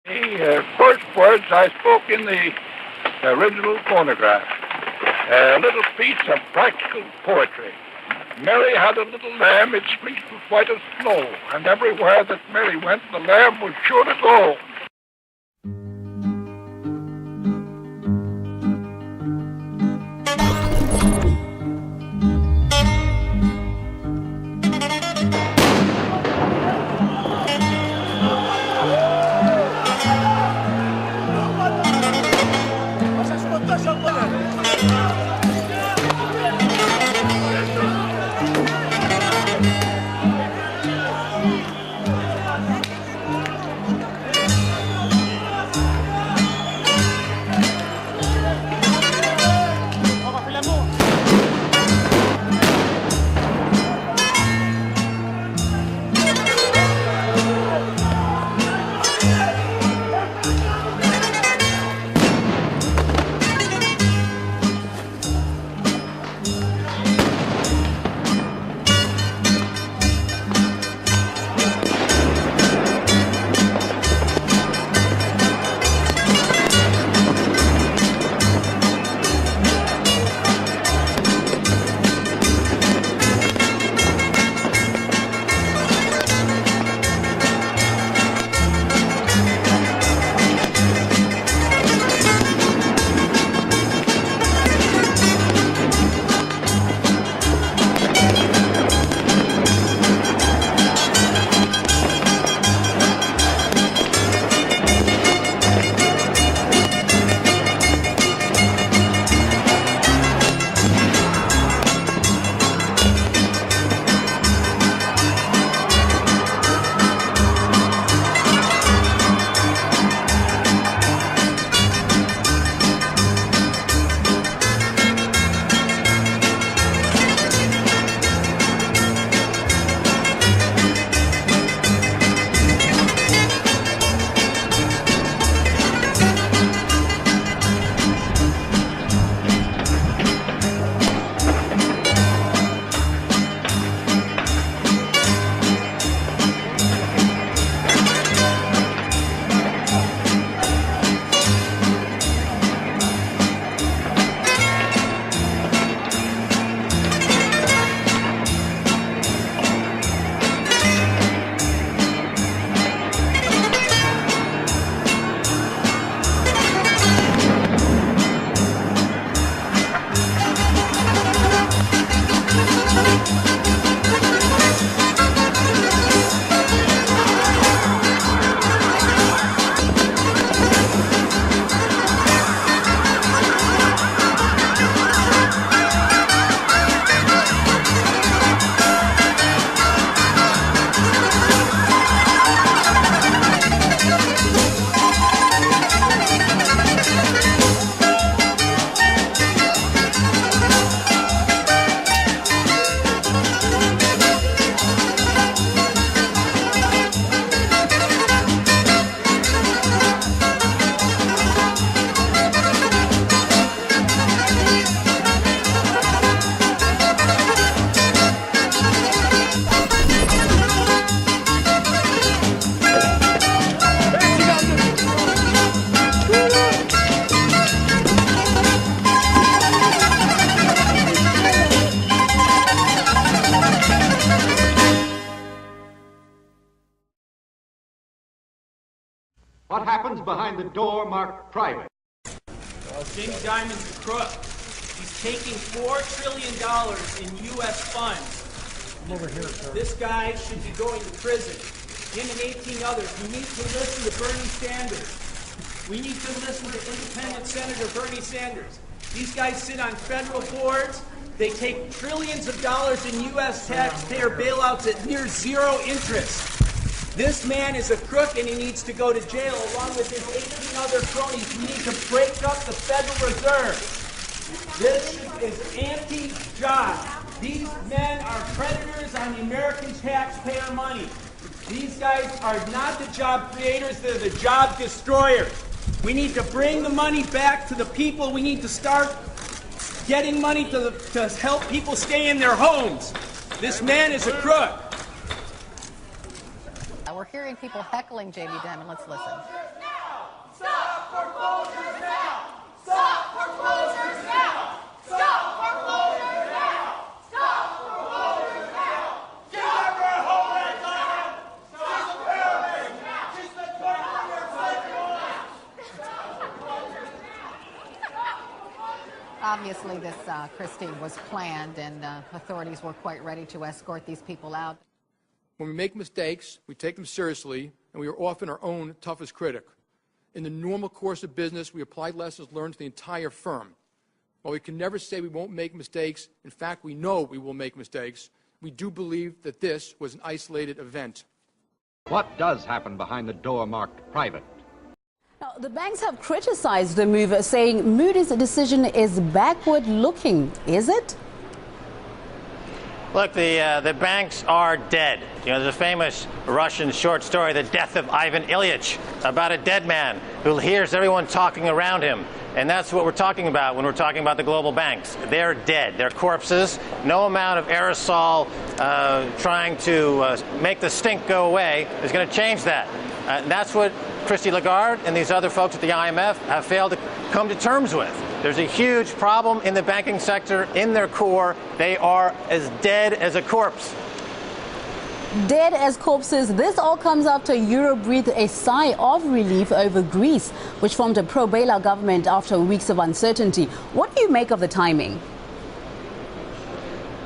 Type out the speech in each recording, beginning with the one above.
The first words I spoke in the original phonograph, a little piece of practical poetry. Mary had a little lamb, its fleece was white as snow, and everywhere that Mary went, the lamb was sure to go. What happens behind the door marked private? Well, Jimmy Dimon's a crook. He's taking $4 trillion in U.S. funds. I'm over here, sir. This guy should be going to prison. Him and 18 others. We need to listen to Bernie Sanders. We need to listen to independent Senator Bernie Sanders. These guys sit on federal boards. They take trillions of dollars in U.S. taxpayer bailouts at near zero interest. This man is a crook and he needs to go to jail along with his 18 other cronies. We need to break up the Federal Reserve. This is anti-job. These men are predators on the American taxpayer money. These guys are not the job creators, they're the job destroyers. We need to bring the money back to the people. We need to start getting money to help people stay in their homes. This man is a crook. We're hearing people heckling J.B. Dimon. Let's listen. Stop foreclosures now! Stop foreclosures now! Stop foreclosures now! Stop foreclosures now! Give up her whole red land! Stop the pyramid! She's the 21st century! Obviously, this, Christie, was planned, and authorities were quite ready to escort these people out. When we make mistakes, we take them seriously, and we are often our own toughest critic. In the normal course of business, we apply lessons learned to the entire firm. While we can never say we won't make mistakes, in fact, we know we will make mistakes, we do believe that this was an isolated event. What does happen behind the door marked private? Now, the banks have criticized the move, saying Moody's decision is backward-looking. Is it? Look, the banks are dead. You know, there's a famous Russian short story, The Death of Ivan Ilyich, about a dead man who hears everyone talking around him. And that's what we're talking about when we're talking about the global banks. They're dead. They're corpses. No amount of aerosol trying to make the stink go away is going to change that. That's what Christine Lagarde and these other folks at the IMF have failed to come to terms with. There's a huge problem in the banking sector. In their core, they are as dead as a corpse. Dead as corpses. This all comes after Europe breathed a sigh of relief over Greece, which formed a pro-bailout government after weeks of uncertainty. What do you make of the timing?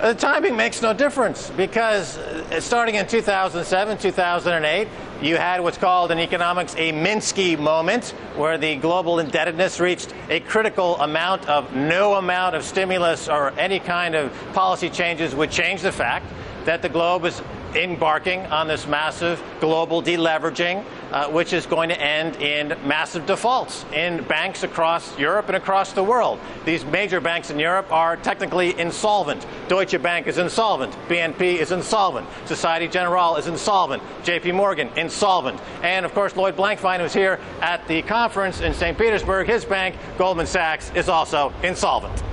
The timing makes no difference because starting in 2007, 2008, you had what's called in economics a Minsky moment, where the global indebtedness reached a critical amount of no amount of stimulus or any kind of policy changes would change the fact that the globe is embarking on this massive global deleveraging, which is going to end in massive defaults in banks across Europe and across the world. These major banks in Europe are technically insolvent. Deutsche Bank is insolvent. BNP is insolvent. Societe Generale is insolvent. JP Morgan, insolvent. And, of course, Lloyd Blankfein, who's here at the conference in St. Petersburg, his bank, Goldman Sachs, is also insolvent.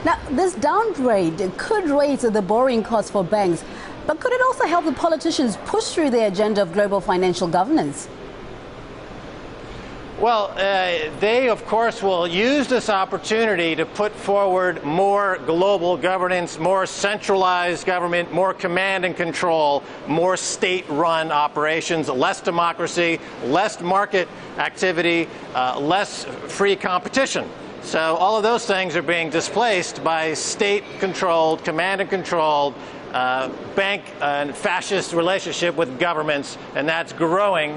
Now, this downgrade could raise the borrowing costs for banks, but could it also help the politicians push through their agenda of global financial governance? Well, they, of course, will use this opportunity to put forward more global governance, more centralized government, more command and control, more state-run operations, less democracy, less market activity, less free competition. So all of those things are being displaced by state-controlled, command and controlled, bank and fascist relationship with governments, and that's growing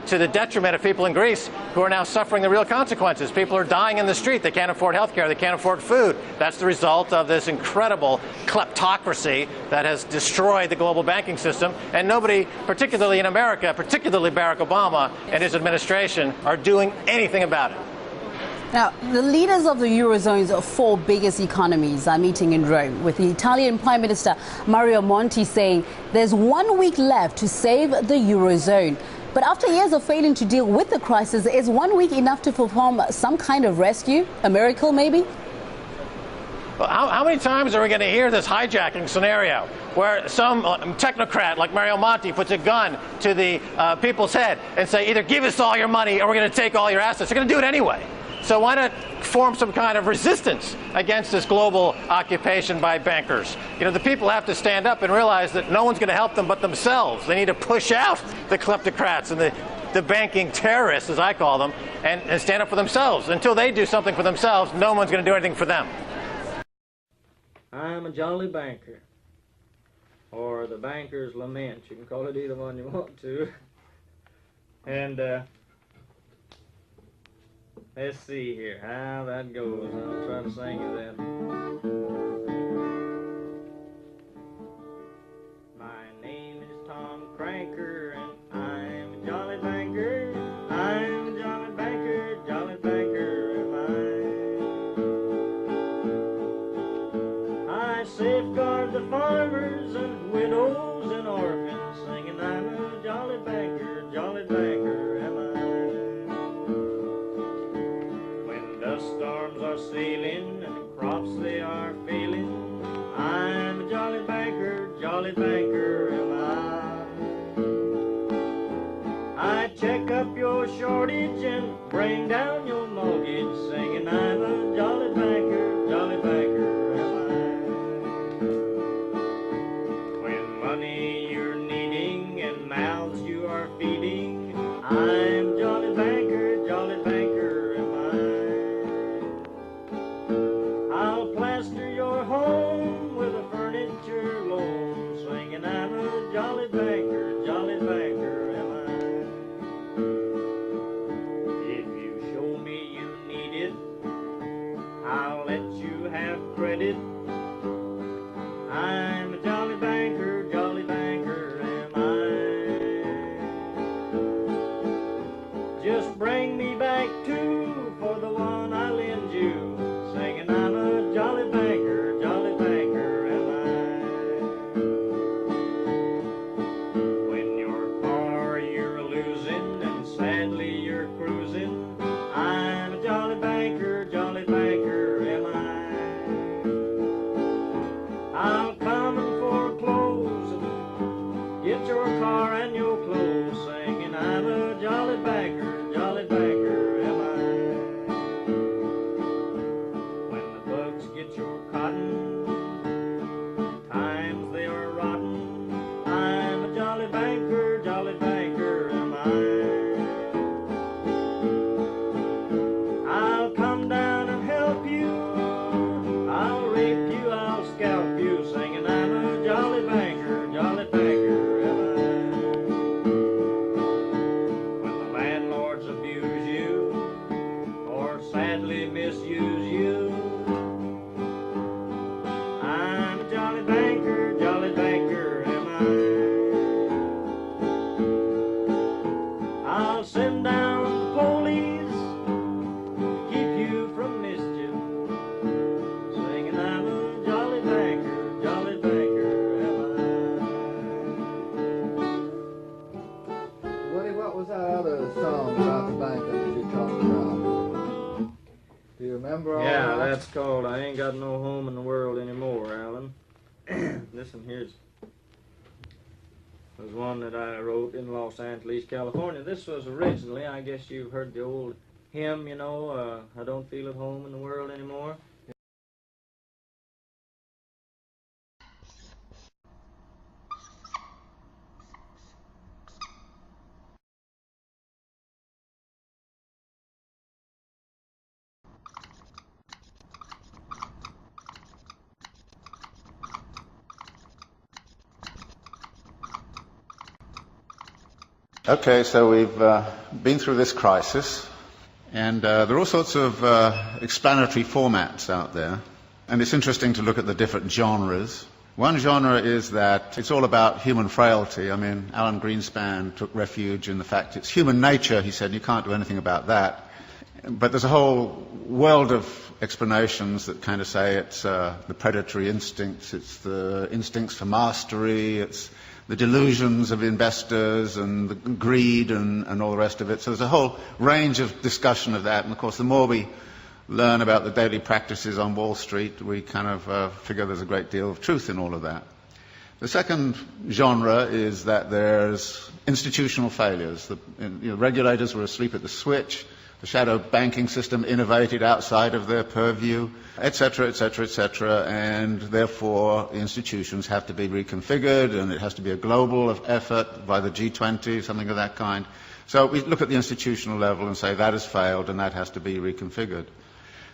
to the detriment of people in Greece who are now suffering the real consequences. People are dying in the street. They can't afford health care. They can't afford food. That's the result of this incredible kleptocracy that has destroyed the global banking system. And nobody, particularly in America, particularly Barack Obama and his administration, are doing anything about it. Now, the leaders of the Eurozone's four biggest economies are meeting in Rome, with the Italian Prime Minister Mario Monti saying there's 1 week left to save the Eurozone. But after years of failing to deal with the crisis, is 1 week enough to perform some kind of rescue? A miracle, maybe? Well, how many times are we going to hear this hijacking scenario where some technocrat like Mario Monti puts a gun to the people's head and say, either give us all your money or we're going to take all your assets? They're going to do it anyway. So why not form some kind of resistance against this global occupation by bankers? You know, the people have to stand up and realize that no one's going to help them but themselves. They need to push out the kleptocrats and the banking terrorists, as I call them, and stand up for themselves. Until they do something for themselves, no one's going to do anything for them. I'm a jolly banker, or the banker's lament. You can call it either one you want to. And let's see here how that goes. I'll try to sing you that. My name is Tom Cranker, and I'm a jolly banker. I'm a jolly banker am I. I safeguard the farmers and widows and orphans, singing I'm a jolly banker am I. When dust storms are sailing and crops they are failing, up your shortage and bring down your mortgage, singing I'm a jolly banker am I. When money you're needing and mouths you are feeding, I'm jolly banker am I. I'll plaster your home with a furniture loan, singing I'm a jolly banker am I. If you show me you need it, I'll let you have credit. I'm a jolly banker am I. Just bring me back two for the one I lend you, singing I'm a jolly banker am I. When your car you're losing and sadly you're cruising, I'm a jolly banker am I. I'll come and foreclose and get your car and your clothes, singing I'm a jolly banker am I. When the bugs get your cotton, times they are rotten, I'm a jolly banker am I. I'll come down and help you, I'll rape you, I'll scalp you, singing I'm a jolly banker am I. When the landlords abuse you or sadly misuse you, I'm a jolly banker am I. I'll send down the police to keep you from mischief, singing I'm a jolly banker am I. Woody, what was that other song about the banker that you talked about? Do you remember all Yeah, that? that's called I Ain't Got No Home in the World Anymore, Alan. This one here's was one that I wrote in Los Angeles, California. This was originally, I guess you've heard the old hymn, you know, I don't feel at home in the world anymore. Okay, so we've been through this crisis, and there are all sorts of explanatory formats out there, and it's interesting to look at the different genres. One genre is that it's all about human frailty. I mean, Alan Greenspan took refuge in the fact it's human nature. He said you can't do anything about that. But there's a whole world of explanations that kind of say it's the predatory instincts, it's the instincts for mastery, it's the delusions of investors and the greed and all the rest of it. So there's a whole range of discussion of that. And of course, the more we learn about the daily practices on Wall Street, we kind of figure there's a great deal of truth in all of that. The second genre is that there's institutional failures. The regulators were asleep at the switch. The shadow banking system innovated outside of their purview, etc., etc., etc., and therefore the institutions have to be reconfigured, and it has to be a global effort by the G20, something of that kind. So we look at the institutional level and say that has failed and that has to be reconfigured.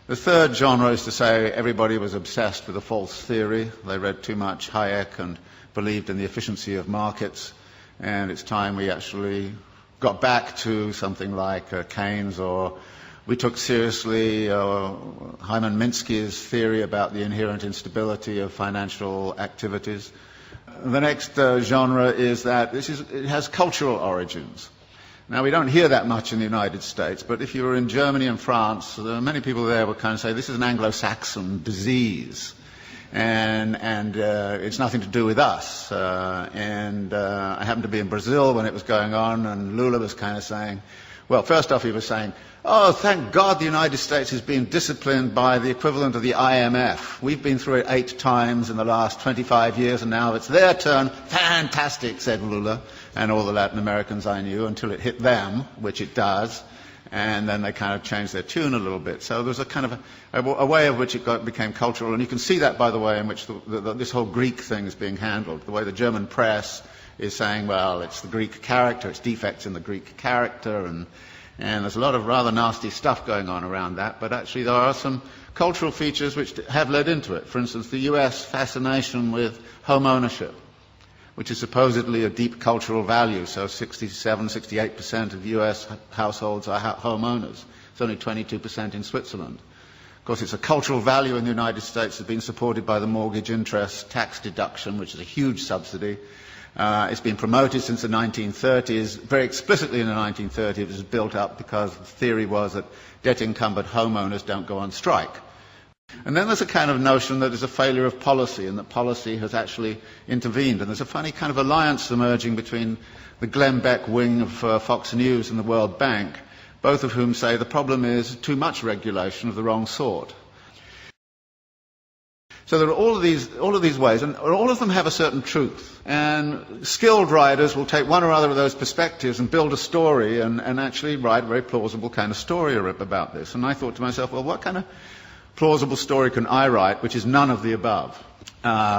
The third genre is to say everybody was obsessed with a false theory. They read too much Hayek and believed in the efficiency of markets, and it's time we actually got back to something like Keynes, or we took seriously Hyman Minsky's theory about the inherent instability of financial activities. The next genre is that it has cultural origins. Now, we don't hear that much in the United States, but if you were in Germany and France, many people there would kind of say this is an Anglo-Saxon disease. And it's nothing to do with us. I happened to be in Brazil when it was going on, and Lula was kind of saying, well, first off he was saying, oh, thank God the United States has been disciplined by the equivalent of the IMF. We've been through it 8 times in the last 25 years, and now it's their turn. Fantastic, said Lula. and all the Latin Americans I knew until it hit them, which it does, and then they kind of changed their tune a little bit. So there's a kind of a way of which it became cultural, and you can see that by the way in which this whole Greek thing is being handled, the way the German press is saying, well, it's the Greek character, it's defects in the Greek character, and there's a lot of rather nasty stuff going on around that, but actually there are some cultural features which have led into it. For instance, the US fascination with home ownership, which is supposedly a deep cultural value. So 67, 68% of US households are homeowners. It's only 22% in Switzerland. Of course, it's a cultural value in the United States that's been supported by the mortgage interest tax deduction, which is a huge subsidy. It's been promoted since the 1930s. Very explicitly in the 1930s, it was built up because the theory was that debt-encumbered homeowners don't go on strike. And then there's a kind of notion that there's a failure of policy and that policy has actually intervened. And there's a funny kind of alliance emerging between the Glenn Beck wing of Fox News and the World Bank, both of whom say the problem is too much regulation of the wrong sort. So there are all of these ways, and all of them have a certain truth. And skilled writers will take one or other of those perspectives and build a story and actually write a very plausible kind of story about this. And I thought to myself, well, what kind of plausible story can I write which is none of the above?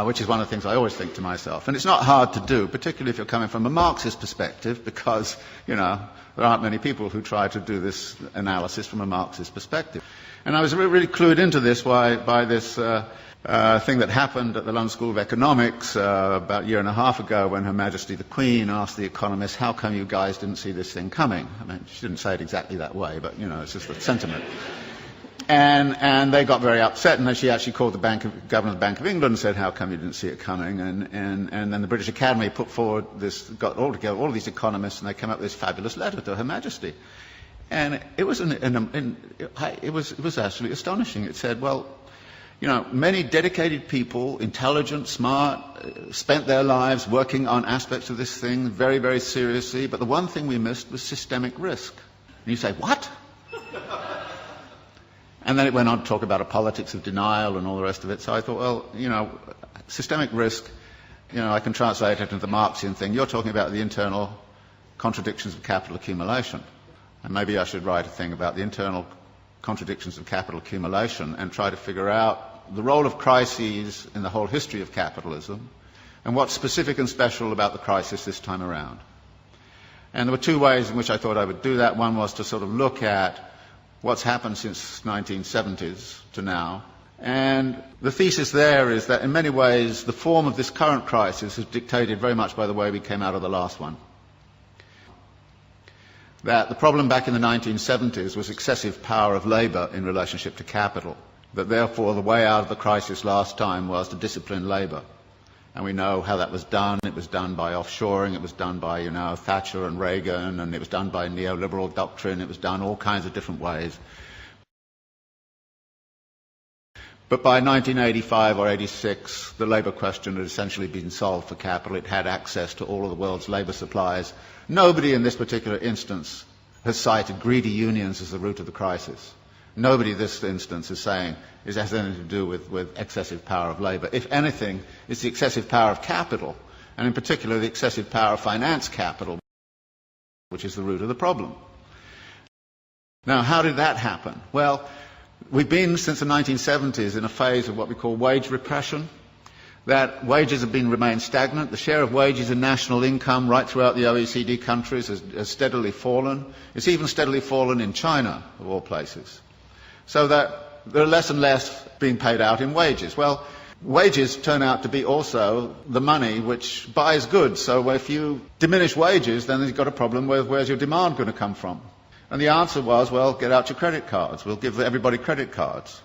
Which is one of the things I always think to myself. And it's not hard to do, particularly if you're coming from a Marxist perspective, because, there aren't many people who try to do this analysis from a Marxist perspective. And I was really clued into this by this thing that happened at the London School of Economics about a year and a half ago when Her Majesty the Queen asked the economists, how come you guys didn't see this thing coming? I mean, she didn't say it exactly that way, but, it's just the sentiment. And they got very upset, and then she actually called the Governor of the Bank of England and said, how come you didn't see it coming? And then the British Academy put forward got all together, all of these economists, and they came up with this fabulous letter to Her Majesty. And it was it was absolutely astonishing. It said, well, many dedicated people, intelligent, smart, spent their lives working on aspects of this thing very, very seriously, but the one thing we missed was systemic risk. And you say, what? And then it went on to talk about a politics of denial and all the rest of it. So I thought, well, systemic risk, I can translate it into the Marxian thing. You're talking about the internal contradictions of capital accumulation. And maybe I should write a thing about the internal contradictions of capital accumulation and try to figure out the role of crises in the whole history of capitalism and what's specific and special about the crisis this time around. And there were two ways in which I thought I would do that. One was to sort of look at what's happened since 1970s to now. And the thesis there is that in many ways the form of this current crisis is dictated very much by the way we came out of the last one. That the problem back in the 1970s was excessive power of labour in relationship to capital. That therefore the way out of the crisis last time was to discipline labour. And we know how that was done. It was done by offshoring, it was done by, Thatcher and Reagan, and it was done by neoliberal doctrine, it was done all kinds of different ways. But by 1985 or 86, the labour question had essentially been solved for capital. It had access to all of the world's labour supplies. Nobody in this particular instance has cited greedy unions as the root of the crisis. Nobody in this instance is saying it has anything to do with excessive power of labour. If anything, it's the excessive power of capital, and in particular the excessive power of finance capital, which is the root of the problem. Now, how did that happen? Well, we've been since the 1970s in a phase of what we call wage repression, that wages have remained stagnant. The share of wages in national income right throughout the OECD countries has steadily fallen. It's even steadily fallen in China, of all places. So that there are less and less being paid out in wages. Well, wages turn out to be also the money which buys goods. So if you diminish wages, then you've got a problem with where's your demand going to come from? And the answer was, well, get out your credit cards. We'll give everybody credit cards.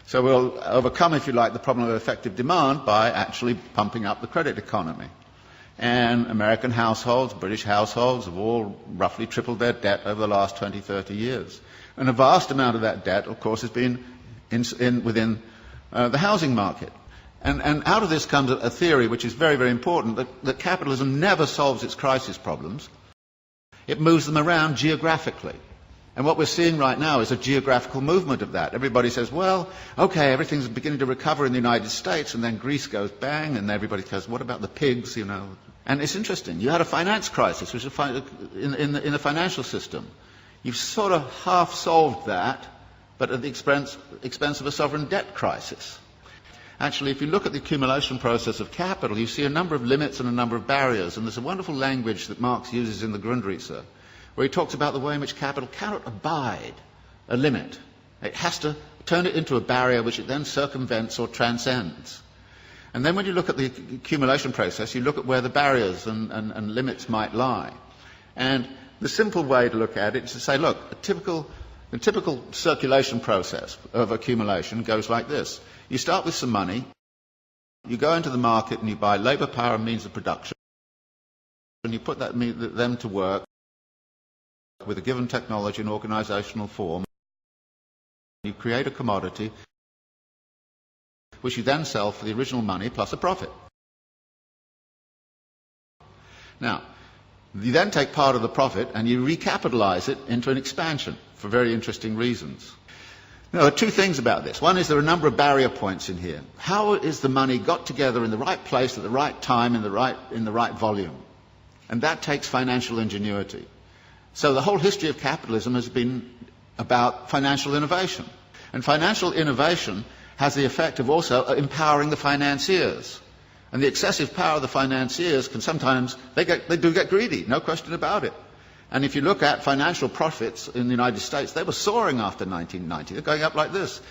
So we'll overcome, if you like, the problem of effective demand by actually pumping up the credit economy. And American households, British households have all roughly tripled their debt over the last 20, 30 years. And a vast amount of that debt, of course, has been within the housing market. And out of this comes a theory which is very, very important, that capitalism never solves its crisis problems. It moves them around geographically. And what we're seeing right now is a geographical movement of that. Everybody says, well, okay, everything's beginning to recover in the United States, and then Greece goes bang, and everybody goes, what about the pigs, And it's interesting. You had a finance crisis, which is in the financial system. You've sort of half solved that, but at the expense of a sovereign debt crisis. Actually, if you look at the accumulation process of capital, you see a number of limits and a number of barriers. And there's a wonderful language that Marx uses in the Grundrisse, where he talks about the way in which capital cannot abide a limit. It has to turn it into a barrier which it then circumvents or transcends. And then when you look at the accumulation process, you look at where the barriers and limits might lie. And the simple way to look at it is to say, look, the typical circulation process of accumulation goes like this. You start with some money, you go into the market and you buy labour, power and means of production, and you put them to work with a given technology and organisational form. You create a commodity which you then sell for the original money plus a profit. Now, you then take part of the profit and you recapitalise it into an expansion for very interesting reasons. Now, there are two things about this. One is there are a number of barrier points in here. How is the money got together in the right place at the right time in the right volume? And that takes financial ingenuity. So the whole history of capitalism has been about financial innovation. And financial innovation has the effect of also empowering the financiers. And the excessive power of the financiers can sometimes, they do get greedy, no question about it. And if you look at financial profits in the United States, they were soaring after 1990. They're going up like this.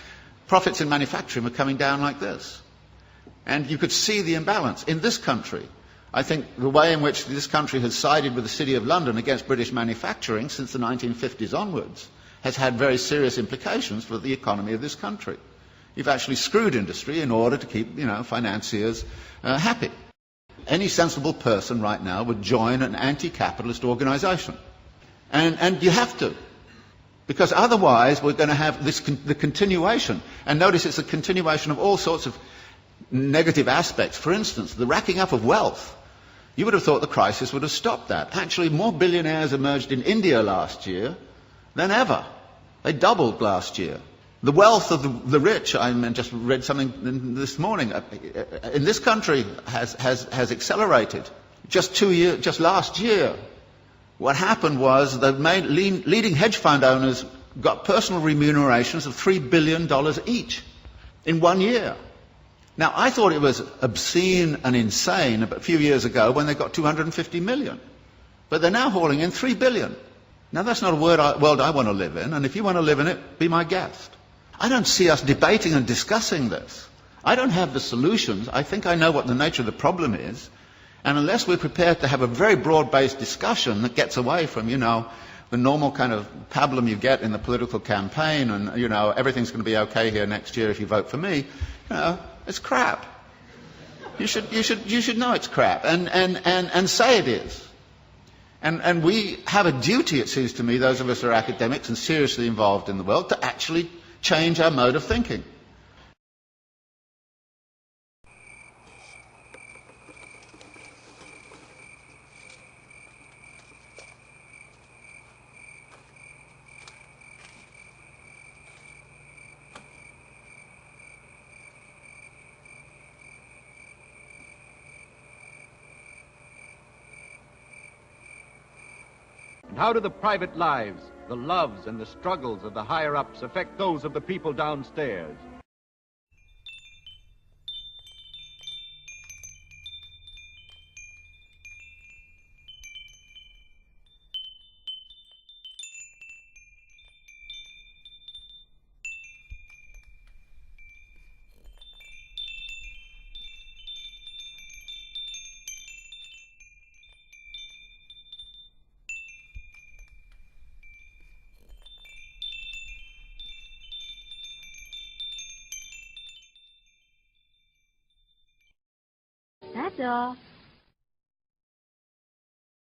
Profits in manufacturing were coming down like this. And you could see the imbalance. In this country, I think the way in which this country has sided with the City of London against British manufacturing since the 1950s onwards has had very serious implications for the economy of this country. You've actually screwed industry in order to keep, financiers happy. Any sensible person right now would join an anti-capitalist organisation. And you have to. Because otherwise we're going to have the continuation. And notice it's a continuation of all sorts of negative aspects. For instance, the racking up of wealth. You would have thought the crisis would have stopped that. Actually, more billionaires emerged in India last year than ever. They doubled last year. The wealth of the rich, I just read something this morning, in this country has accelerated. Just last year, what happened was the leading hedge fund owners got personal remunerations of $3 billion each in 1 year. Now, I thought it was obscene and insane a few years ago when they got 250 million. But they're now hauling in 3 billion. Now, that's not a world I want to live in, and if you want to live in it, be my guest. I don't see us debating and discussing this. I don't have the solutions. I think I know what the nature of the problem is. And unless we're prepared to have a very broad-based discussion that gets away from, the normal kind of pablum you get in the political campaign and, everything's going to be okay here next year if you vote for me, it's crap. You should know it's crap and say it is. And we have a duty, it seems to me, those of us who are academics and seriously involved in the world, to actually change our mode of thinking. And how do the private lives, the loves and the struggles of the higher-ups affect those of the people downstairs? That's all.